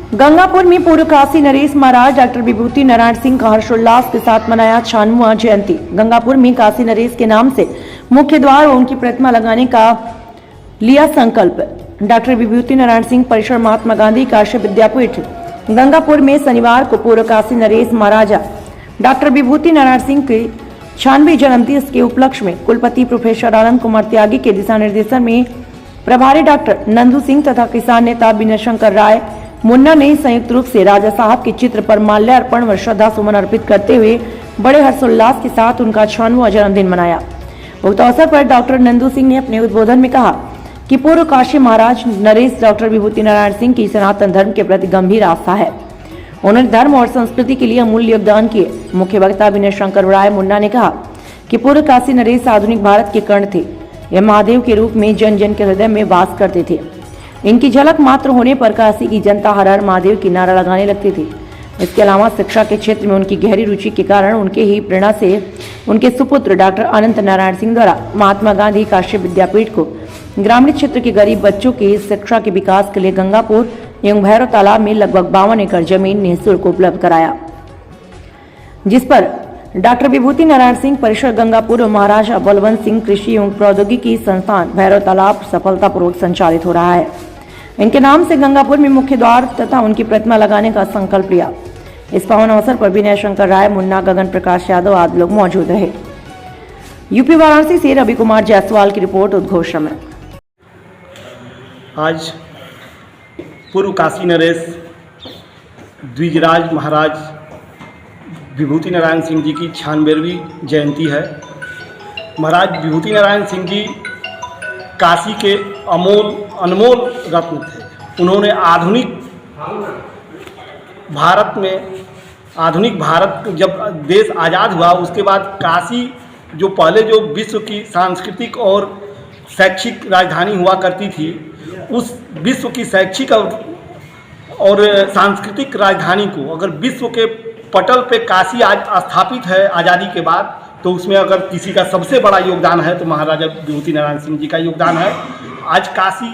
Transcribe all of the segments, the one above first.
गंगापुर में पूर्व काशी नरेश महाराज डॉक्टर विभूति नारायण सिंह का हर्षोल्लास के साथ मनाया 96वां जयंती। गंगापुर में काशी नरेश के नाम से मुख्य द्वार और उनकी प्रतिमा लगाने का लिया संकल्प। डॉक्टर विभूति नारायण सिंह परिसर महात्मा गांधी काशी विद्यापीठ गंगापुर में शनिवार को पूर्व काशी नरेश महाराजा डॉक्टर विभूति नारायण सिंह के 96वें जन्मदिवस के उपलक्ष्य में कुलपति प्रोफेसर आनंद कुमार त्यागी के दिशा निर्देशन में प्रभारी डॉक्टर नंदू सिंह तथा किसान नेता विनय शंकर राय मुन्ना ने संयुक्त रूप से राजा साहब के चित्र पर माल्यार्पण व श्रद्धा सुमन अर्पित करते हुए बड़े हर्षोल्लास के साथ उनका 96वां जन्मदिन मनाया। उक्त अवसर पर डॉक्टर नंदू सिंह ने अपने उद्बोधन में कहा कि पूर्व काशी महाराज नरेश डॉक्टर विभूति नारायण सिंह की सनातन धर्म के प्रति गंभीर आस्था है। उन्होंने धर्म और संस्कृति के लिए अमूल्य योगदान किए। मुख्य वक्ता विनय शंकर राय मुन्ना ने कहा कि पूर्व काशी नरेश आधुनिक भारत के कर्ण थे। यह महादेव के रूप में जन जन के हृदय में वास करते थे। इनकी झलक मात्र होने पर काशी की जनता हर हर महादेव की नारा लगाने लगती थी। इसके अलावा शिक्षा के क्षेत्र में उनकी गहरी रुचि के कारण उनके ही प्रेरणा से उनके सुपुत्र डॉक्टर अनंत नारायण सिंह द्वारा महात्मा गांधी काशी विद्यापीठ को ग्रामीण क्षेत्र के गरीब बच्चों की शिक्षा के विकास के लिए गंगापुर एवं भैरव तालाब में लगभग 52 एकड़ जमीन निःशुल्क उपलब्ध कराया, जिस पर डॉक्टर विभूति नारायण सिंह परिसर गंगापुर और महाराजा बलवंत सिंह कृषि एवं प्रौद्योगिकी संस्थान भैरव तालाब सफलतापूर्वक संचालित हो रहा है। इनके नाम से गंगापुर में मुख्य द्वार तथा उनकी प्रतिमा लगाने का संकल्प लिया। इस पावन अवसर पर विनय शंकर राय मुन्ना गगन प्रकाश यादव आदि लोग मौजूद रहे। यूपी वाराणसी से रवि कुमार जायसवाल की रिपोर्ट उद्घोष में। आज पूर्व काशी नरेश द्विजराज महाराज विभूति नारायण सिंह जी की 96वीं जयंती है। महाराज विभूति नारायण सिंह जी काशी के अनमोल रत्न थे। उन्होंने आधुनिक भारत जब देश आज़ाद हुआ उसके बाद काशी जो पहले जो विश्व की सांस्कृतिक और शैक्षिक राजधानी हुआ करती थी, उस विश्व की शैक्षिक और सांस्कृतिक राजधानी को अगर विश्व के पटल पे काशी आज स्थापित है आज़ादी के बाद, तो उसमें अगर किसी का सबसे बड़ा योगदान है तो महाराजा विभूति नारायण सिंह जी का योगदान है। आज काशी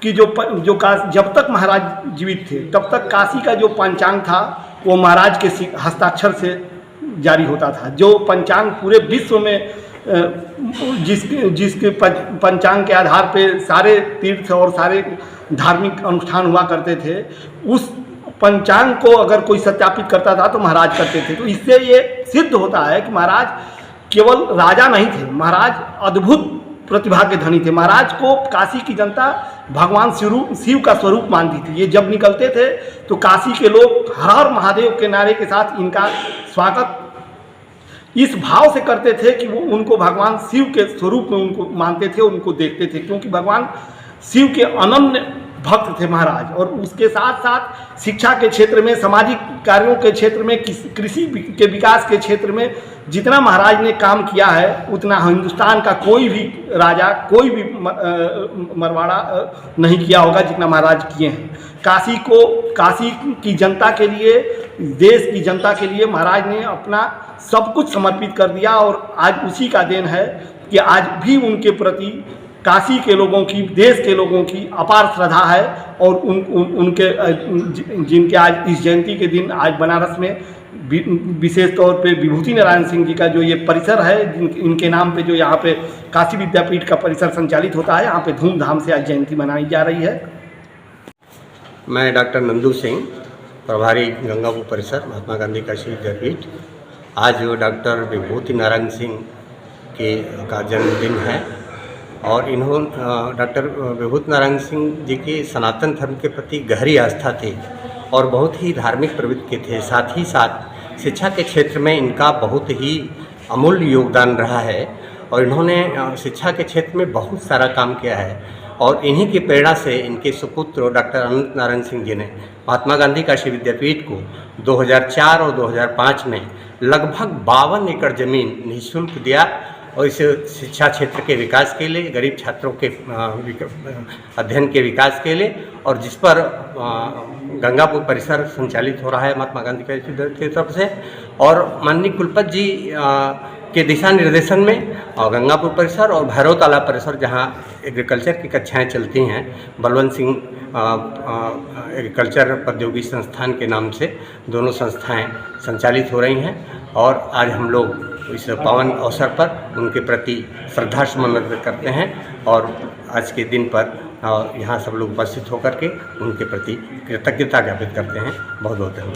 की जब तक महाराज जीवित थे तब तक काशी का जो पंचांग था वो महाराज के हस्ताक्षर से जारी होता था। जो पंचांग पूरे विश्व में जिसके पंचांग के आधार पे सारे तीर्थ और सारे धार्मिक अनुष्ठान हुआ करते थे, उस पंचांग को अगर कोई सत्यापित करता था तो महाराज करते थे। तो इससे ये सिद्ध होता है कि महाराज केवल राजा नहीं थे, महाराज अद्भुत प्रतिभा के धनी थे। महाराज को काशी की जनता भगवान शिव का स्वरूप मानती थी। ये जब निकलते थे तो काशी के लोग हर हर महादेव के नारे के साथ इनका स्वागत इस भाव से करते थे कि वो उनको भगवान शिव के स्वरूप में उनको मानते थे, उनको देखते थे, क्योंकि भगवान शिव के अनन्य भक्त थे महाराज। और उसके साथ साथ शिक्षा के क्षेत्र में, सामाजिक कार्यों के क्षेत्र में, कृषि के विकास के क्षेत्र में जितना महाराज ने काम किया है उतना हिंदुस्तान का कोई भी राजा, कोई भी मरवाड़ा नहीं किया होगा जितना महाराज किए हैं। काशी की जनता के लिए, देश की जनता के लिए महाराज ने अपना सब कुछ समर्पित कर दिया। और आज उसी का देन है कि आज भी उनके प्रति काशी के लोगों की, देश के लोगों की अपार श्रद्धा है। और उनके जिनके आज इस जयंती के दिन आज बनारस में विशेष तौर पे विभूति नारायण सिंह जी का जो ये परिसर है, इनके नाम पे जो यहाँ पे काशी विद्यापीठ का परिसर संचालित होता है, यहाँ पे धूमधाम से आज जयंती मनाई जा रही है। मैं डॉक्टर नंदू सिंह, प्रभारी गंगापुर परिसर महात्मा गांधी काशी विद्यापीठ। आज डॉक्टर विभूति नारायण सिंह का जन्मदिन है और इन्होंने डॉक्टर विभूति नारायण सिंह जी की सनातन धर्म के प्रति गहरी आस्था थी और बहुत ही धार्मिक प्रवृत्ति के थे। साथ ही साथ शिक्षा के क्षेत्र में इनका बहुत ही अमूल्य योगदान रहा है और इन्होंने शिक्षा के क्षेत्र में बहुत सारा काम किया है। और इन्हीं की प्रेरणा से इनके सुपुत्र डॉक्टर अनंत नारायण सिंह जी ने महात्मा गांधी काशी विद्यापीठ को 2004 और 2005 में लगभग 52 एकड़ ज़मीन निःशुल्क दिया और इस शिक्षा क्षेत्र के विकास के लिए, गरीब छात्रों के अध्ययन के विकास के लिए, और जिस पर गंगापुर परिसर संचालित हो रहा है महात्मा गांधी की तरफ से। और माननीय कुलपति जी के दिशा निर्देशन में और गंगापुर परिसर और भैरव तालाब परिसर जहाँ एग्रीकल्चर की कक्षाएं चलती हैं, बलवंत सिंह एग्रीकल्चर प्रौद्योगिकी संस्थान के नाम से दोनों संस्थाएं संचालित हो रही हैं। और आज हम लोग इस पावन अवसर पर उनके प्रति श्रद्धा सुमन व्यक्त करते हैं और आज के दिन पर यहाँ सब लोग उपस्थित होकर के उनके प्रति कृतज्ञता ज्ञापित करते हैं। बहुत बहुत धन्यवाद।